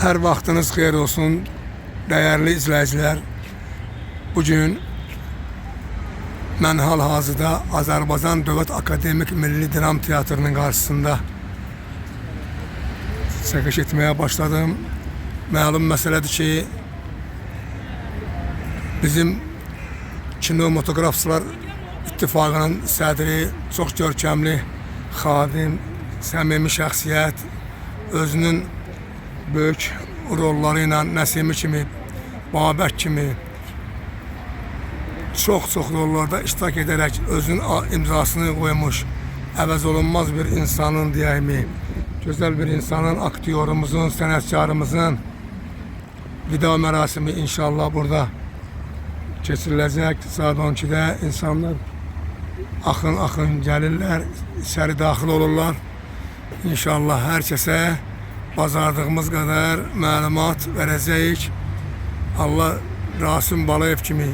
Hər vaxtınız xeyir olsun, dəyərli izləyicilər. Bugün mən hal-hazırda Azərbaycan Dövlət Akademik Milli Dram Teatrının qarşısında çəkiş etməyə başladım. Məlum məsələdir ki, bizim Kinematografçılar İttifaqının sədri, çox görkəmli xadim, səmimi şəxsiyyət, özünün böyük rolları ilə Nəsimi kimi, Babək kimi çox rollarda iştirak edərək özünün imzasını qoymuş, əvəz olunmaz bir insanın deyəyimi, gözəl bir insanın, aktyorumuzun, sənətkarımızın vida mərasimi inşallah burada keçiriləcək. Saat 12'də insanlar axın gəlirlər, içəri daxil olurlar. İnşallah hər kəsə bacardığımız qədər məlumat verəcəyik. Allah Rasim Balayev kimi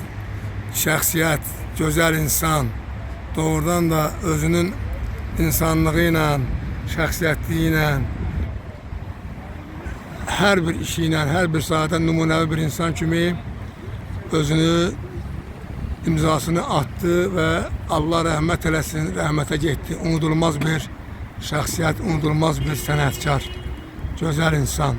şəxsiyyət, gözəl insan, doğrudan da özünün insanlığı ilə, şəxsiyyətliyi ilə, hər bir işi ilə, hər bir sahədə nümunəvi bir insan kimi özünü, imzasını attı və Allah rəhmət eləsin, rəhmətə getdi. Unudulmaz bir şəxsiyyət, unudulmaz bir sənətkar, gözəl insan.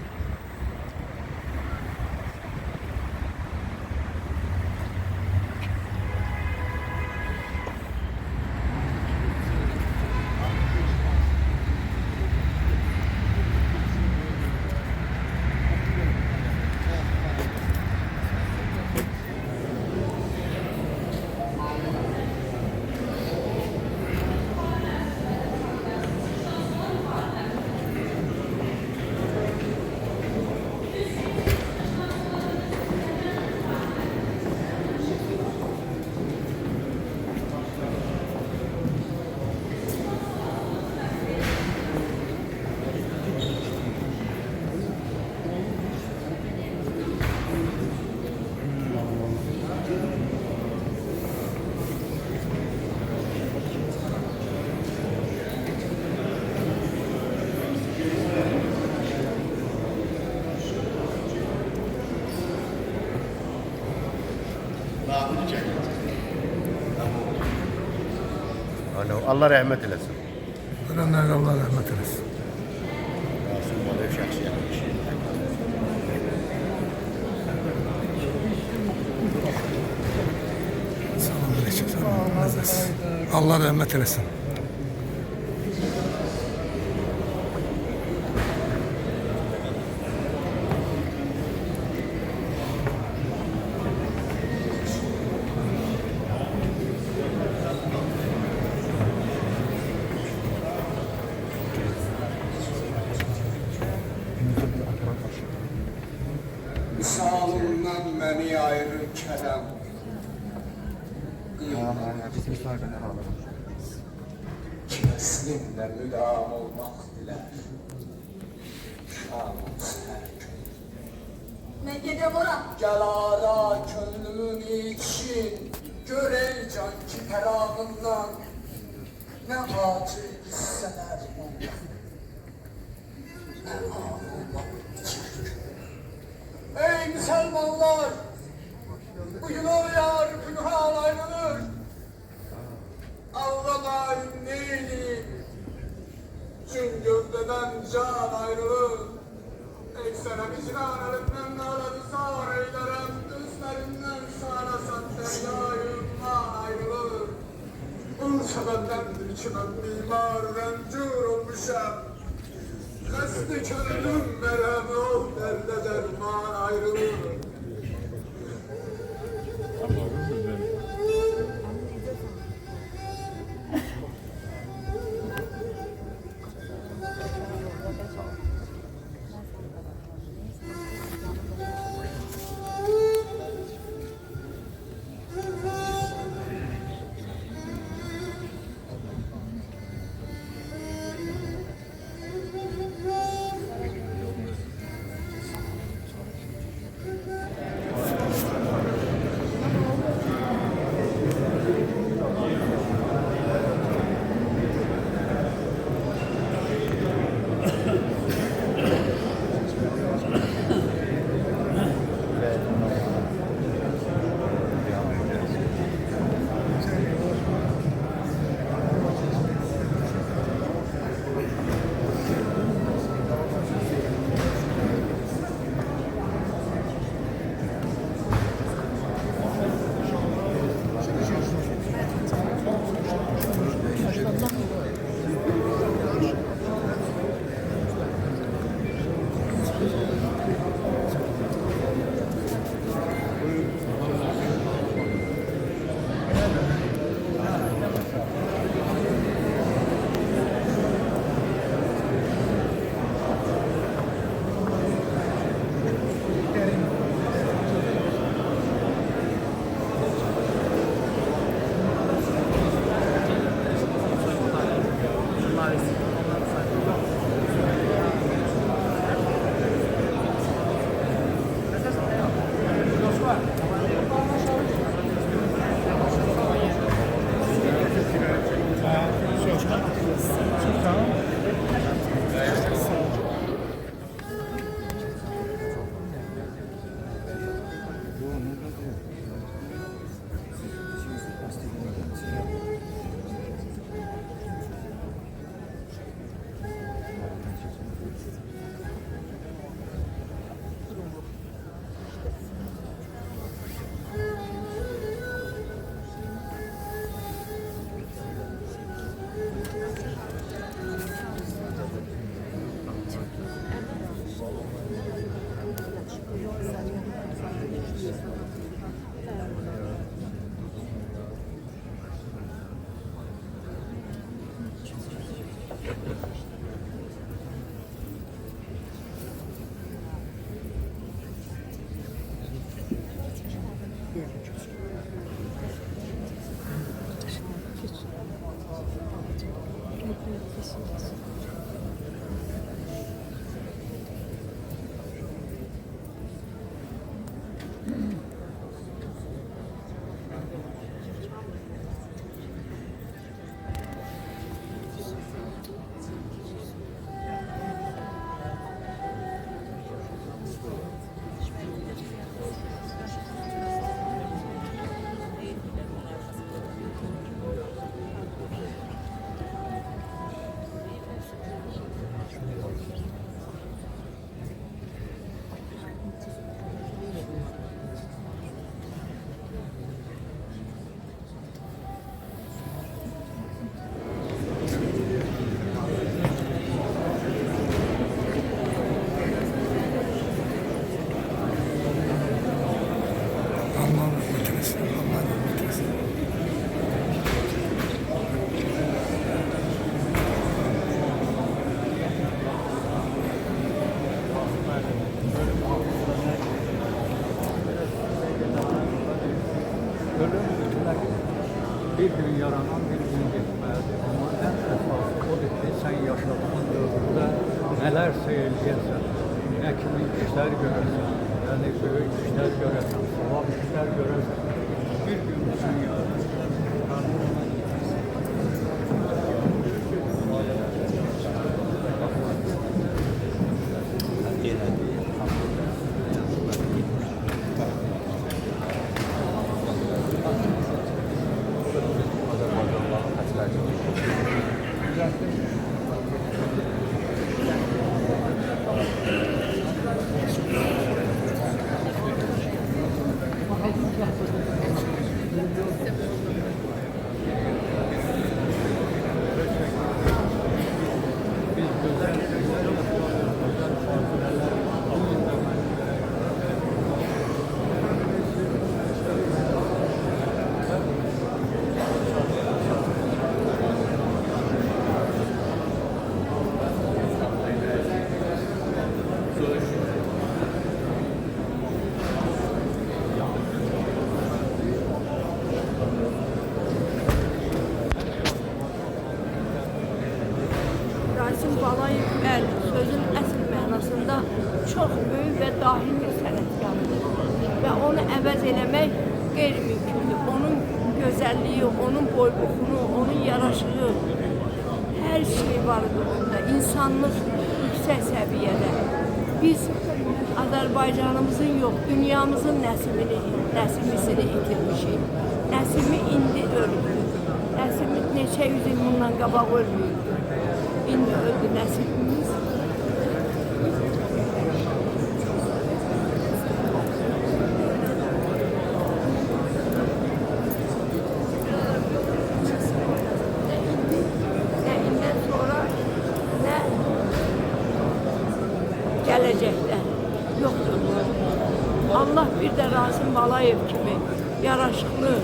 Allah rahmet eylesin. Ölenlerine Allah rahmet eylesin. Rasim Balayev şəxsiyyət. Selamünaleyküm. Allah rahmet eylesin. Misalından beni ayrı kerem. Keslimle müdam olmak diler. Ne gece bura? Gel ara könlümün için, gör ey can ki ferahından ne acı hisseler olmak, ne ağır olmak için. Ey Müslümanlar, bugün oluyor, günah ayrılır. Ağlamayın neyini, çünkü gövdeden can ayrılır. Ey senemizin ağrılıklarının ağladı sağır eylerim, gözlerinden sağlasan deryayımdan ayrılır. Bu sebeptendir ki ben mimar rencur olmuşam. Kastı körülüm merhemi ol derde derman ayrılır. bir gün yaranan bir gün getməlidir. Amma ən əsası odur ki, sən yaşadığın dövrdə nələrsə eləyəsən, nə kimi işlər görəsən, yəni böyük işlər görəsən, savab işlər görəsən, bir gün sən Rasim Balayev bəli, sözün əsl mənasında çox böyük və dahi bir sənətkardır və onu əvəz eləmək qeyri-mümkündür. Onun gözəlliyi, onun boy-buxunu, onun yaraşığı, hər şey var onda. İnsanlıq yüksək səviyyədə. Biz Azərbaycanımızın yox, dünyamızın Nəsimini itirmişik. Nəsimi indi öldü. Nəsimi neçə yüz il bundan qabaq ölmüydü. İndi öldü Nəsimimiz. Nə indən sonra, nə gələcəkdə yoxdur. Allah bir də Rasim Balayev kimi yaraşıqlı,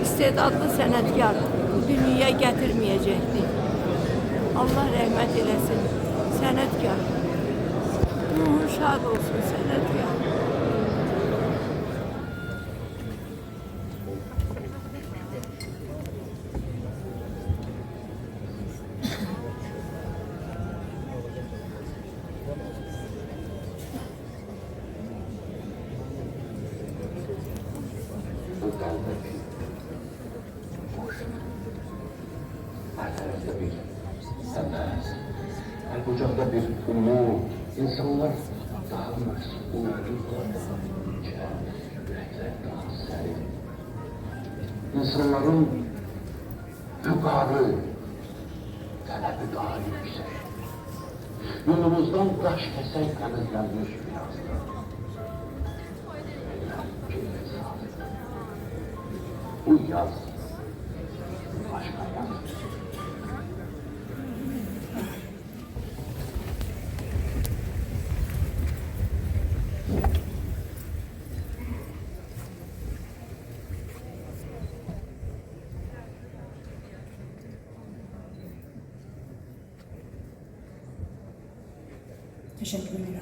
istedadlı sənətkar bu dünyaya gətirməyəcəkdir. Allah rəhmət eləsin, sənətkar. Ruhun şad olsun, sənətkar. Bu daldık. Her tarafta bir emek, her kucakta bir umut. İnsanlar daha mesul, yürekler daha serin. İnsanların yukarı, talebi daha yüksek. Yolumuzdan taş kesek temizlenmiş birazdan. Bu yaz başka yaz. Teşekkür ederim.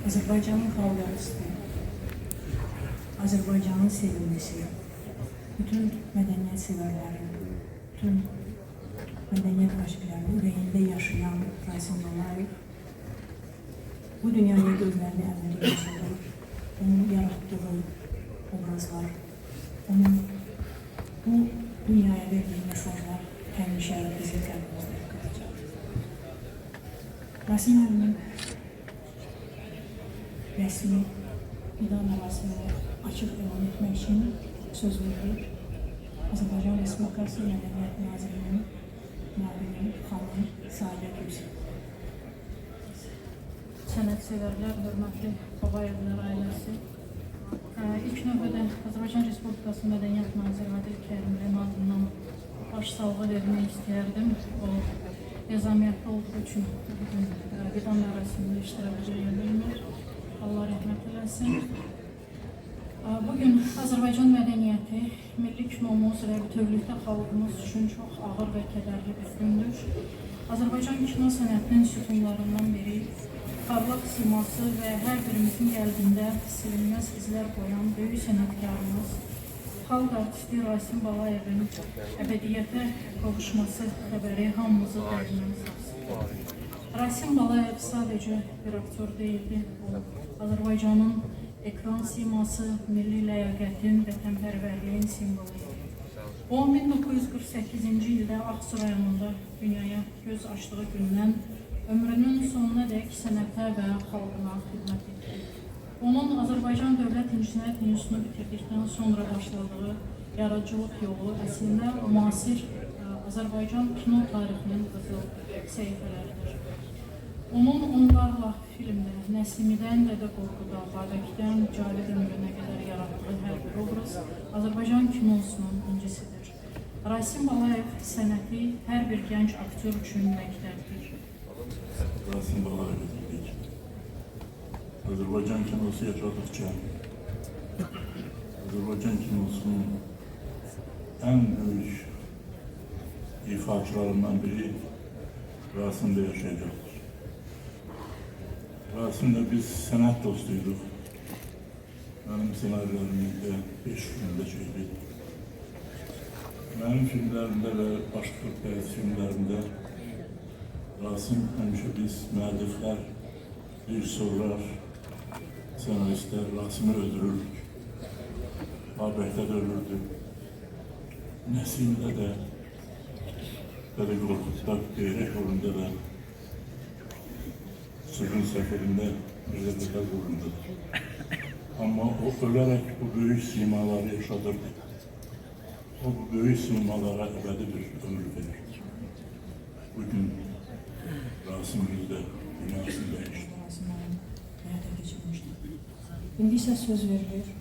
Azerbaycan'ın kavgası, Azerbaycan'ın sevilmesi, bütün medeniyet severleri, bütün medeniyet aşkları, yüreğinde yaşayan Rasim Balayev, bu dünyaya gözlerini əvvəli yaşadı. Onun yarattığı obrazlar, onun bu dünyaya verdiği mesajlar həmişə bizim qəlbimizdə qalacaq. Rasim əlimin resmi vida mərasimini açıq elan etmək üçün söz verir. Azərbaycan Respublikası Mədəniyyət Nazirinin müavini xanım Sahilə Gülsün. Sənətsevərlər, hörmətli Babayevlər ailəsi. İlk növbədə Azərbaycan Respublikası Mədəniyyət Naziri Adil Kərimlinin adından başsağlığı vermək istəyərdim. O nizamiyyətli olduğu üçün bugün vida mərasimində iştirak edir. Allah rəhmət eləsin. Bugün Azərbaycan mədəniyyəti, milli kinomuz və bütövlükdə xalqımız üçün çox ağır və kədərli bir gündür. Azərbaycan kino sənətinin sütunlarından biri parlaq siması və hər birimizin qəlbində silinməz izlər qoyan böyük sənətkarımız, xalq artisti Rasim Balayevin əbədiyyətə qovuşması xəbəri hamımızı dərindən sarsıtdı. Rasim Balayev sadəcə bir aktyor deyildi, o Azərbaycanın ekran siması, milli ləyaqətin, vətənpərvərliyin simvolu idi. O 1948-ci ildə Ağsu rayonunda dünyaya göz açdığı gündən ömrünün sonuna dək sənətə və xalqına xidmət etdi. Onun Azərbaycan Dövlət İncəsənət İnstitutunu bitirdikdən sonra başladığı yaradıcılıq yolu əslində müasir Azərbaycan kino tarixinin qızıl səhifələridir. Onun onlarla filmdə, Nəsimidən Dədə Qorquda, Babəkdən Cavit Ömrünə qədər yaratdığı hər bir obraz Azərbaycan kinosunun incisidir. Rasim Balayev sənəti hər bir gənc aktyor üçün məktəbdir. Rasim Balayev dedik. Azərbaycan kinosu yaşadıkça Azərbaycan kinosunun ən böyük ifaçılarından biri Rasim'de yaşayacaktır. Rasim'le biz sənət dostuyduq. Mənim senaryolarımda 5 filmdə çəkdi. Mənim filmlərimdə və başqa filmlərində Rasim həmişə biz müəlliflər, rejissorlar, senaristlər Rasim'i öldürürdük. Babəkdə də ölürdü. Nəsimdə də, Dədə Qorqudda, Beyrək yolunda da, Sürgün səfərində bir də vuruldu. Amma o ölərək bu böyük simaları yaşadırdı. O bu böyük simalara əbədi bir ömür verir. Bugün Rasim bizdə dünyasını dəyişdi. Həyata keçirmişdir. İndi isə söz verilir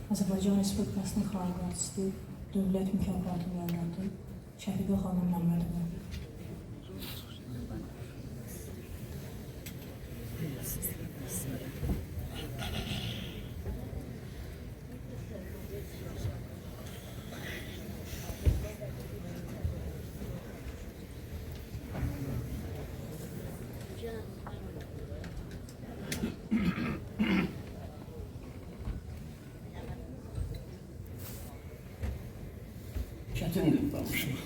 Azərbaycan Respublikasının xalq artisti, dövlət mükafatı müəllimatı Şəfiqə xanım Məmmədova. Çətindir danışmaq.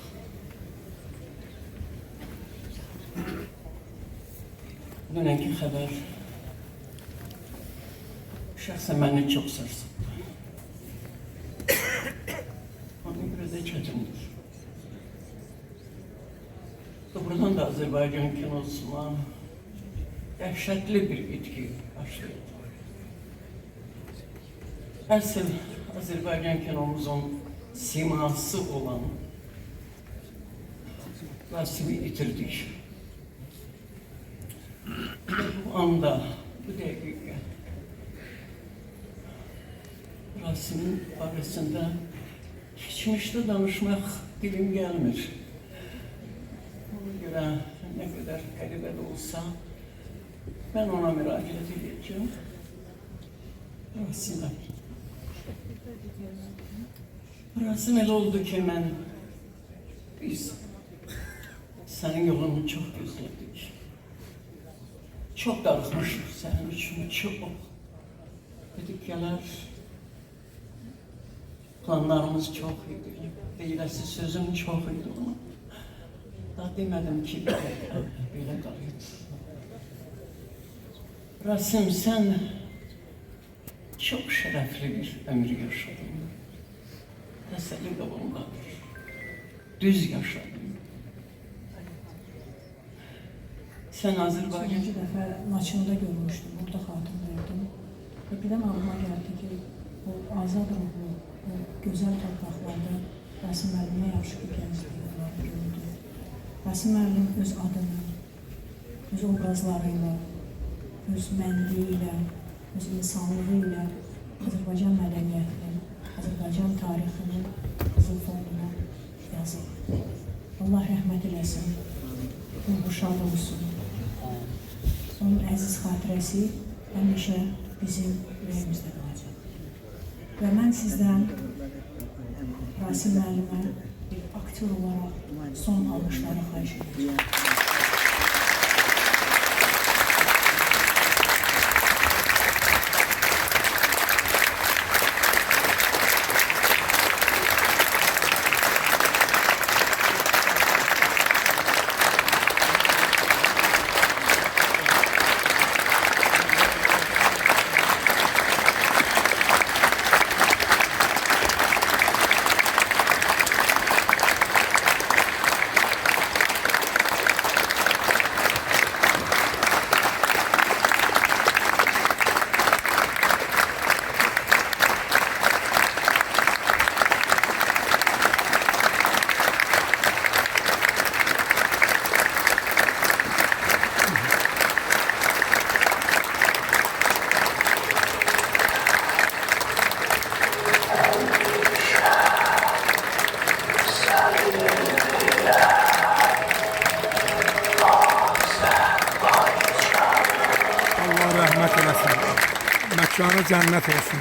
Dünənki xəbər şəxsən məni çox sarsıtdı. Ona görə də çətindir. Doğrudan da Azərbaycan kinosuna dəhşətli bir itki başlaydı. Əsl Azərbaycan kinomuzun siması olan Rasim'i itirdik. Bu anda, bu dəqiqə Rasim'in barəsində keçmişdə danışmaq dilim gəlmir. Ona görə nə qədər qəribə də olsa, mən ona müraciət edəcəm. Rasim'ə. Rasim elə oldu ki, biz sənin yolunu çox gözlədik. Çox darıxmışıq sənin üçün, çox. Dedik gələr, planlarımız çox idi, deyiləsi sözüm çox idi ona. Daha demədim ki, belə qalıydı. Rasim, sən çox şərəfli bir ömrü yaşadın. Təsəlli qolundadır, düz yaşadın. Sən Azərbaycan... İkinci dəfə Laçında görmüşdüm, orada xatırlayırdım. Və birdən ağlıma gəldi ki, o azad ruhlu, o gözəl torpaqlarda Rasim müəllimə yaxşı ki, gəzdiyi gördü. Rasim müəllim öz adını, öz obrazlarıyla, öz mənliyi ilə, öz insanlığı ilə Azərbaycan mədəniyyətinin, Azərbaycan tarixinin qızıl fonuna yazılır. Allah rəhmət eləsin, ruhu şad olsun. Onun əziz xatirəsi həmişə bizim ürəyimizdə qalacaq. Və mən sizdən Rasim müəllimə bir aktyor olaraq son almışları xahiş edəcəm. mekanı cennet olsun.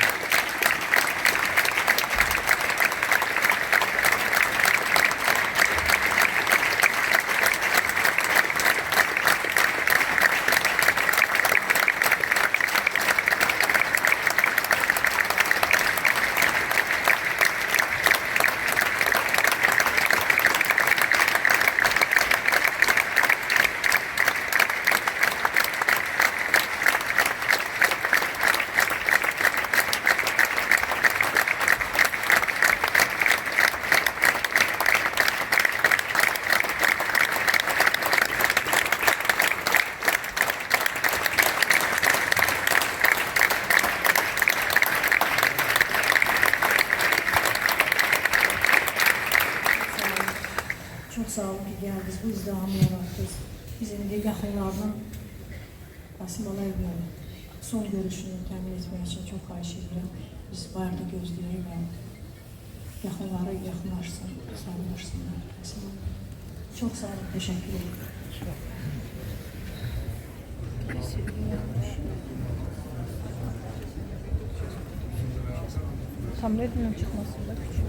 Çok sağ olun ki geldiniz, bu izdihamı yarattınız. Biz indi yaxınlarının Rasim Balayev'in son görüşünü təmin etmək için çok xahiş edirəm. Biz bayırda gözləyirik və yaxınları yaxınlaşsın, sarılaşsınlar. Rasim Balayev'in. Çok sağ olun, teşekkür ederim. Samredinin çıkmasında küçük.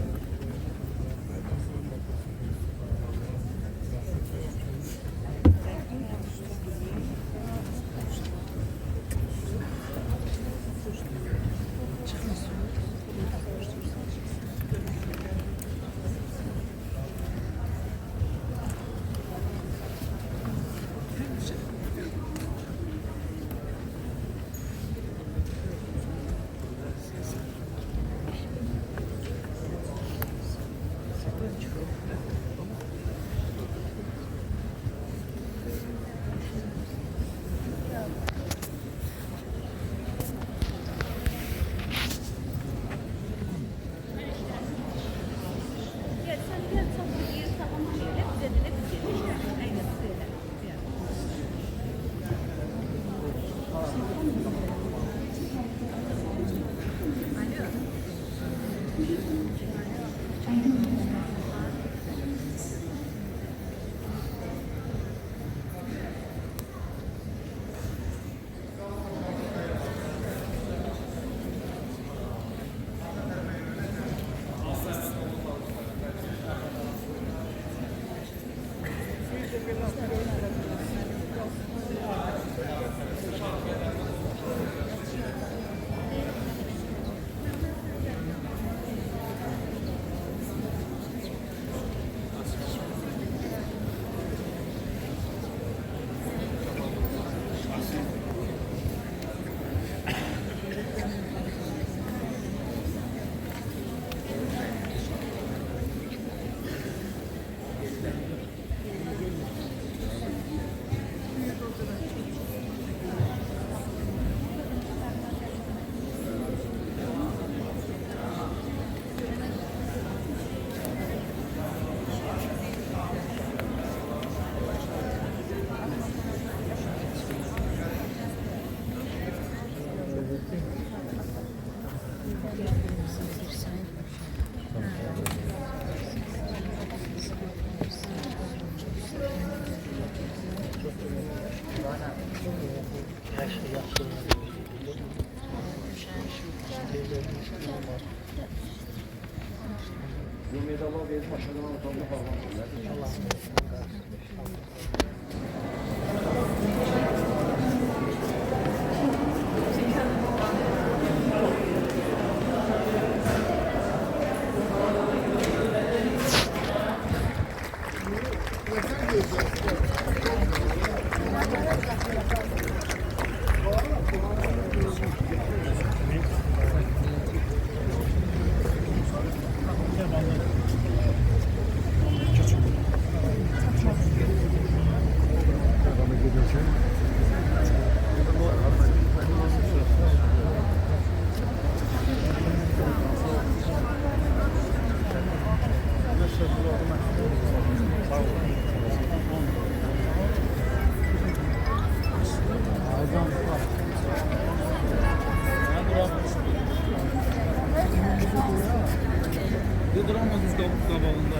Duramadınız qabağında.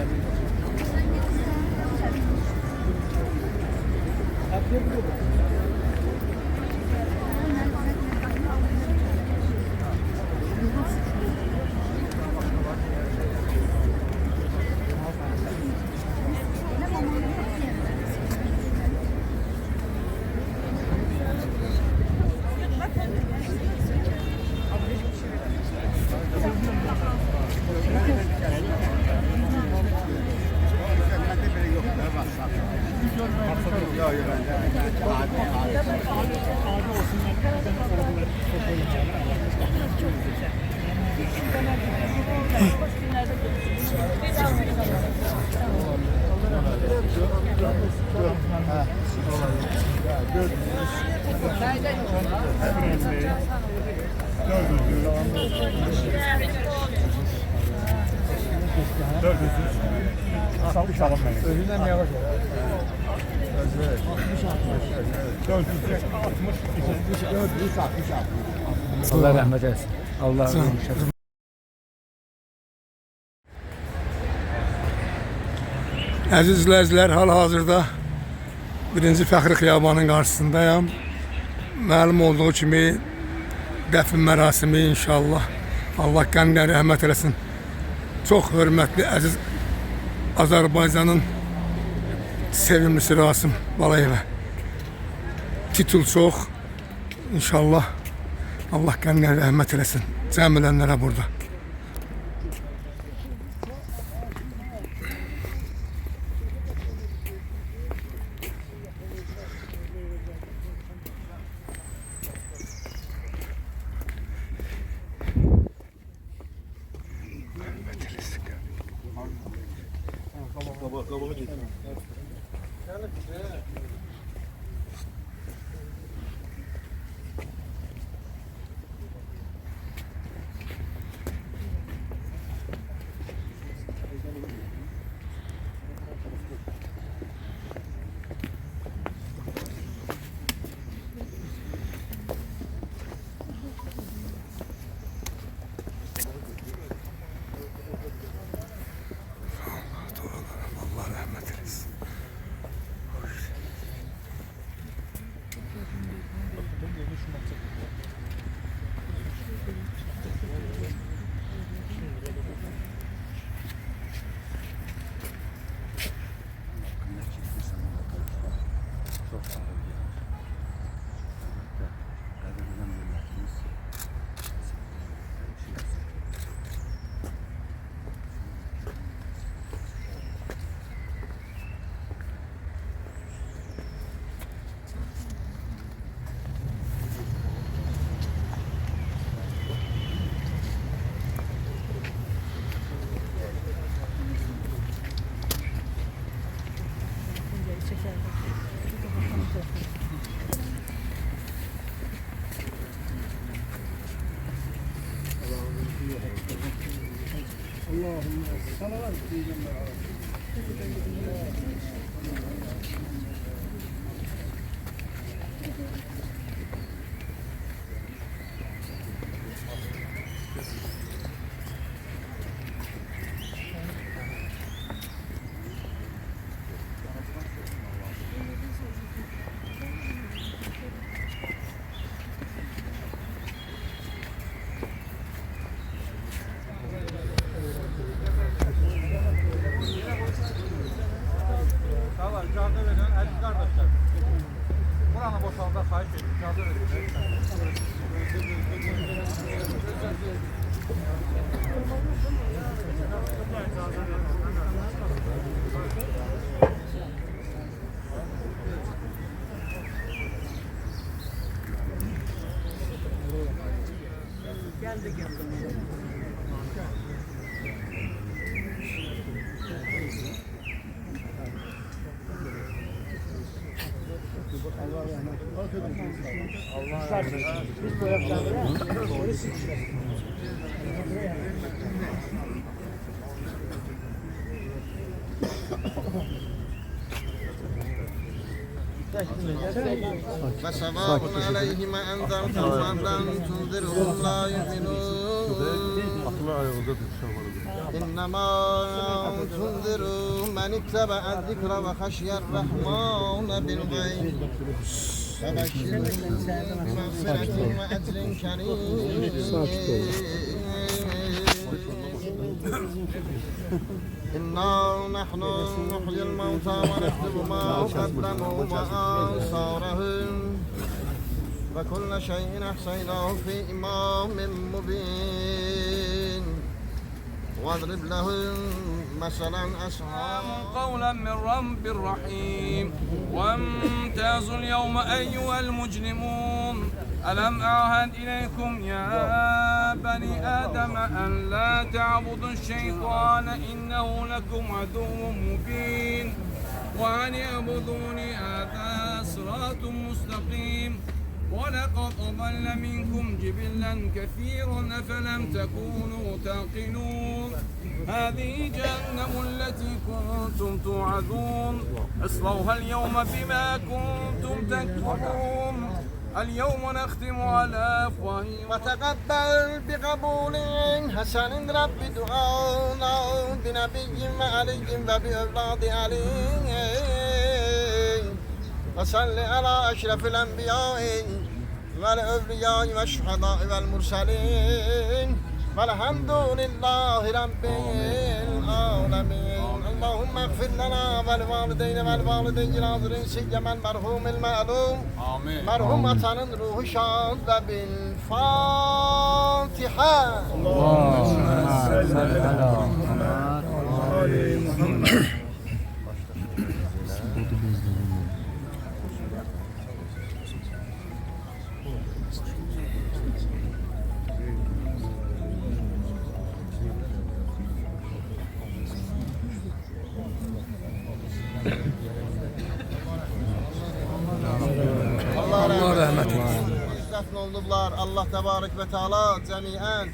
Allah rahmet eylesin. Allah razı olsun. Əziz izləyicilər, hal-hazırda 1-ci Fəxri Xiyabanın qarşısındayım. Məlum olduğu kimi dəfn mərasimi inşallah Allah qəninə rəhmət eləsin. Çox hörmətli, əziz Azərbaycanın sevimlisi Rasim Balayevə. Titul çox. İnşallah Allah qəninə rəhmət eləsin. Cəm edənlərə burada. İcazə verin, əziz qardaşlar. Buranı boşalda xahiş edin, icazə verin. فسواء عليهم أنذرتهم أم لم تنذرهم لا يؤمنون إنما تنذر من اتبع الذكر وخشي الرحمن بالغيب فبشره بمغفرة وأجر كريم إنا نحن نحيي الموتى ونكتب ما قدموا وآثارهم وكل شيء أحصيناه في إمام مبين واضرب لهم مثلا أصحاب قولا من رب رحيم وامتازوا اليوم أيها المجرمون ألم أعهد إليكم يا بني آدم أن لا تعبدوا الشيطان إنه لكم عدو مبين وأن اعبدوني هذا صراط مستقيم ولقد أضل منكم جبلا كثيرا أفلم تكونوا تعقلون هذه جهنم التي كنتم توعدون اصلوها اليوم بما كنتم تكفرون اليوم نختم على أفواههم وتقبل بقبول حسن رب دعانا بنبي وعلي وبأولاد علي وصل على أشرف الأنبياء والأولياء والشهداء والمرسلين والحمد لله رب العالمين اللهم اغفر لنا والوالدين والوالدين الحاضرين سيما المرحوم المعلوم مرحوم atanın ruhu şad ve bil Fatiha. Allah rahmet eylesin. İzzətli oldular. Allah təbarək və Teala cəmiən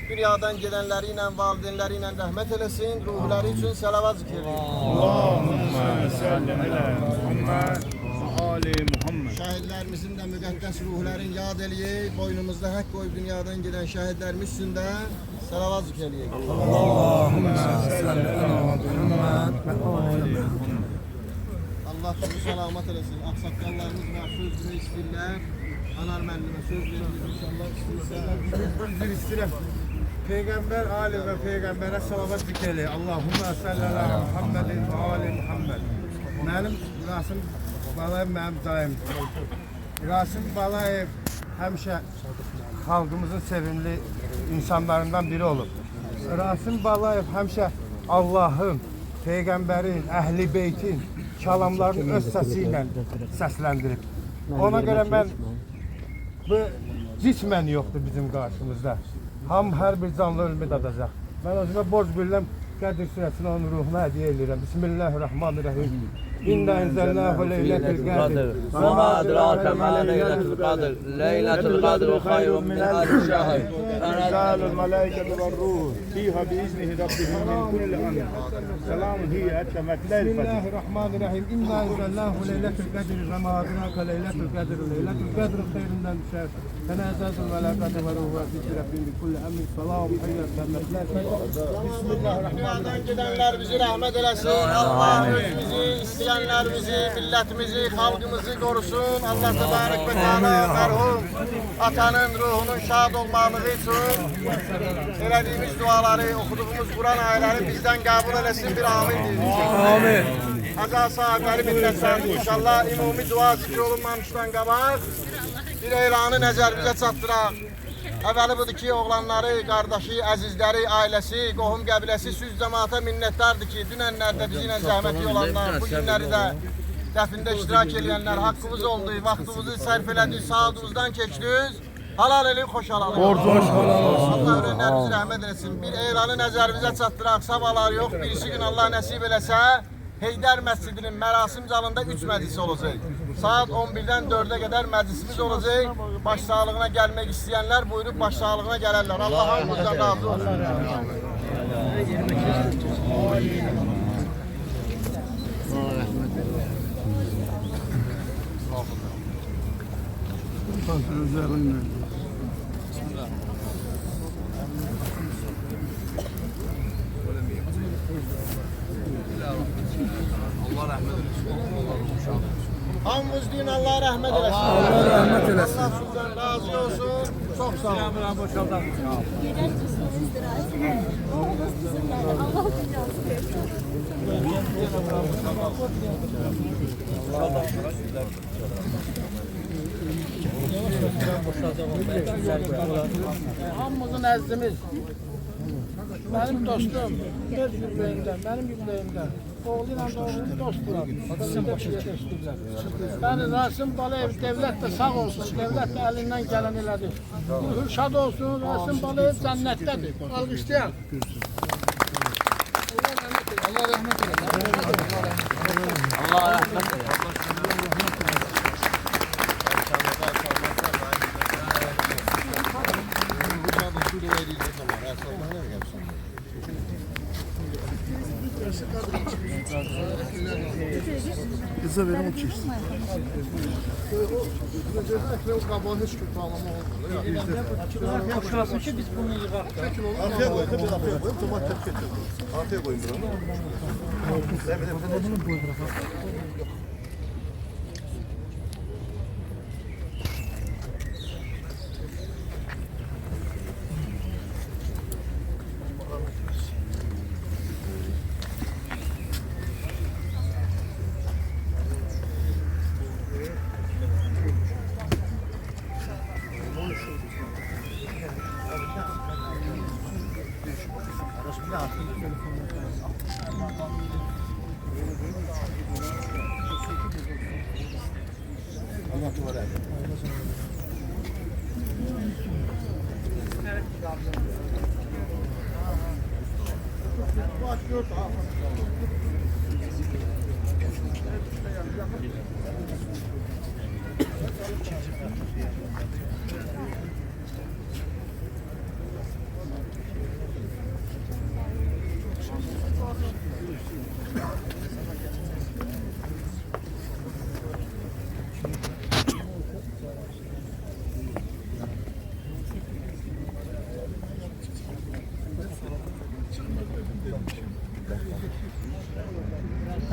dünyadan gedənləri ilə, valideynləri ilə rəhmət eləsin. Ruhları üçün səlavat zikr edin. Allahümme salli ala Muhammed Ali Muhammed. Şəhidlərimizin də müqəddəs ruhlarını yad eləyib, boynumuzda haqq qoyub dünyadan gedən şəhidlərimiz üçün də səlavat zikr edin. Allahümme salli ala Muhammed ve ali Muhammed. Allah sizi salamat eləsin. Ağsaqqallarımız var, söz demək istəyirlər. Anar müəllimə söz verir inşallah istəyirsə. İstirəm. Peygamber Ali ve Peygamber'e salavat zikri. Allahümme salli ala Muhammedin ve Ali Muhammed. Benim Rasim Balayev benim daim. Rasim Balayev həmişə xalqımızın sevimli insanlarından biri olub. Rasim Balayev həmişə Allah'ın, Peygamberin, Əhl-i Beytin kəlamlarını öz səsi ilə səsləndirib. Ona görə mən bu cismən yoxdur bizim qarşımızda. Ham hər bir canlı ölümü dadacaq. Mən özümə borc bilirəm, Qədir surəsini onun ruhuna hədiyyə edirəm. Bismillahirrahmanirrahim. İnna enzelnahu leyletul qadr. Və ma adraka ma leyletul qadr. Leyletul qadr xayrun min alf şahr. Tənəzzəlul mələikətü və ruh fiha biiznihi rabbihim min kulli amr. Selamun hiye hatta matla'il fajr. Bismillahirrahmanirrahim. İnna enzelnahu leyletul qadr və ma adraka leyletul qadr. Leyletul qadr xayrundan şahr. Tənəzzəlul mələikətü və ruh fiha rabbihim min kulli amr. Selamun hiye hatta matla'il fajr. Bismillahirrahmanirrahim. Dünyadan gedənlər bizi rəhmət eləsin. Allah özümüzü, istəyənlərimizi, millətimizi, xalqımızı qorusun. Allah təbarək və Teala mərhum atanın ruhunun şad olmalığı üçün elədiyimiz duaları, oxuduğumuz Quran ayələri bizdən qəbul eləsin. Bir amin deyirik. Amin. Aza sahibləri millətlərimiz inşallah ümumi dua zikr olunmamışdan qabaq bir elanı nəzərimizə çatdıraq. Əvvəli budur ki, oğlanları, qardaşı, əzizləri, ailəsi, qohum qəbiləsi süz cəmaata minnətdardır ki, dünənlərdə bizi ilə zəhməti olanlar, bu günləri də dəfində iştirak edənlər, haqqımız oldu, vaxtımızı sərf elədik, saatımızdan keçdiniz. Halal elin, xoş halal elin. Allah öyrənlərimizi rəhmət eləsin. Bir elanı nəzərimizə çatdıraq, sabahlar yox, birisi gün Allah nəsib eləsə, Heydər Məscidinin mərasim zalında 3 məclisi olacaq. Saat 11-dən 4-ə qədər məclisimiz olacaq. Baş sağlığına gəlmək istəyənlər buyurub baş sağlığına gələrlər. Allah hamımızdan razı olsun. Hamımız deyin Allah rəhmət eləsin. Allah rəhmət eləsin. Allah sizdən razı olsun. Çox sağ olun. Oğlumuz bizimle. Allah dünyası versin. Hamımızın əzdimiz. Benim dostum, öz yükləyimdə, mənim yükləyimdə. Oğlu ilə oğlum dostdular. Yəni Rasim Balayev devlət də sağ olsun, devlət də əlindən gələn elədi. Ruhu şad olsun, Rasim Balayev cənnətdədir. Alqışlayaq. Allah rəhmət eləsin. Allah rəhmət eləsin. Kıza verin o çizsin. O qabağı heç kötü alama olmadı. Şurası ki biz bunu yığaq. Arkaya koyun, biz arkaya koyun. Tomat tepki edelim. Arkaya koyun buranı.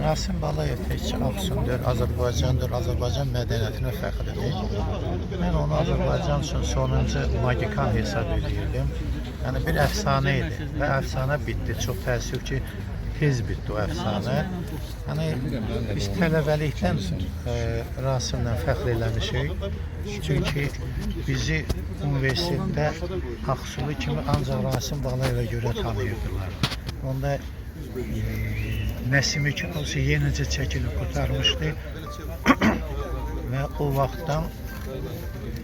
Rasim Balayev təkcə Afşindir, Azərbaycandır, Azərbaycan mədəniyyətinə fəxridir. Mən onu Azərbaycan üçün sonuncu magikan hesab edirdim. Yəni bir əfsanə idi və əfsanə bitdi. Çox təəssüf ki, tez bitdi o əfsanə. Yəni biz tələbəlikdən Rasimlə fəxr eləmişik. Çünki bizi universitetdə Axsulu kimi ancaq Rasim Balayevə görə tanıyırdılar. Onda Nəsimi ki, olsa yenicə çəkilib qurtarmışdı və o vaxtdan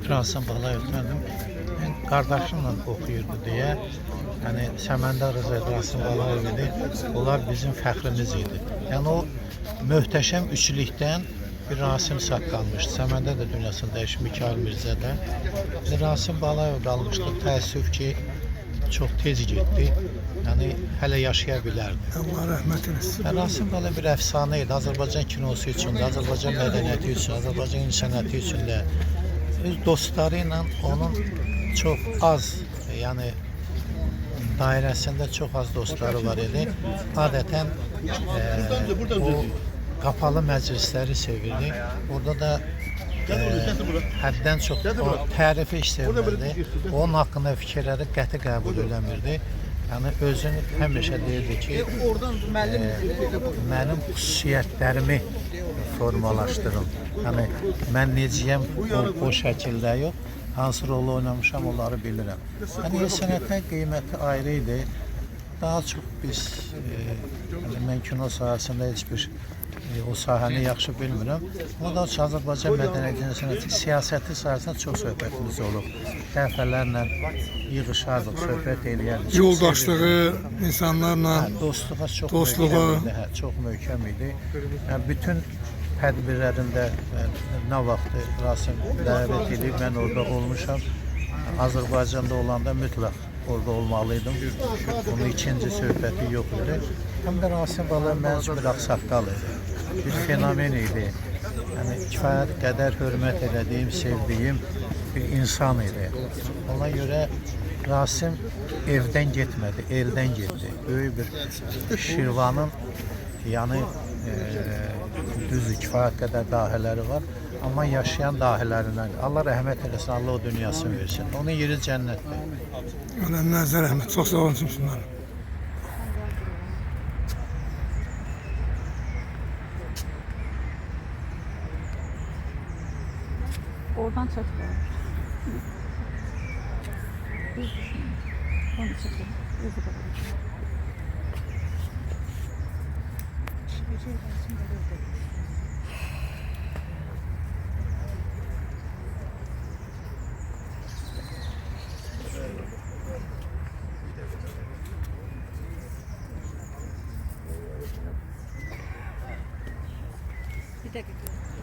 Rasim Balayev mənim qardaşımla oxuyurdu deyə, yəni Səməndar Rıza Rasim Balayev idi, onlar bizim fəxrimiz idi. Yəni o möhtəşəm üçlükdən bir Rasim sağ qalmışdı. Səməndar da dünyasını dəyişib, Mikail Mirzə də. Rasim Balayev qalmışdı, təəssüf ki, çox tez getdi. Yəni hələ yaşaya bilərdi. Allah rəhmət eləsin. Rasim Balayev bir əfsanə idi. Azərbaycan kinosu üçün də, Azərbaycan mədəniyyəti üçün, Azərbaycan incəsənəti üçün də öz dostları ilə onun çox az, yəni dairəsində çox az dostları var idi. Adətən o qapalı məclisləri sevirdi. Orada da həddən çox tərifi istəyirdi. Onun haqqında fikirləri qəti qəbul eləmirdi. Yəni özünü həmişə deyirdi ki, mənim xüsusiyyətlərimi formalaşdırın. Yəni mən necəyəm o şəkildə yox, hansı rolu oynamışam onları bilirəm. Yəni sənətin qiyməti ayrı idi. Daha çox biz, mən kino sahəsində heç bir o sahəni yaxşı bilmirəm. Amma daha çox Azərbaycan mədəniyyəti, siyasəti sahəsində çox söhbətimiz olub. Dəfələrlə yığışardıq, söhbət eləyərdik. Yoldaşlığı, insanlarla, dostluğa çox möhkəm idi. Bütün tədbirlərində nə vaxtı Rasim dəvət edib, mən orada olmuşam. Azərbaycanda olanda mütləq orada olmalıydım. Onun ikinci söhbəti yox idi. Həm də Rasim Balayev mənim üçün bir ağsaqqal idi. Bir fenomen idi. Yəni kifayət qədər hörmət elədiyim, sevdiyim bir insan idi. Ona görə Rasim evdən getmədi, eldən getdi. Böyük bir Şirvanın, yəni düzdür, kifayət qədər dahiləri var. Amma yaşayan dahilərindən. Allah rəhmət eləsin, Allah o dünyasını versin. Onun yeri cənnətdir. Ölənlərinizə rəhmət. Çox sağ olun şunları. Oradan çek. Onu çekelim. Bir dakika.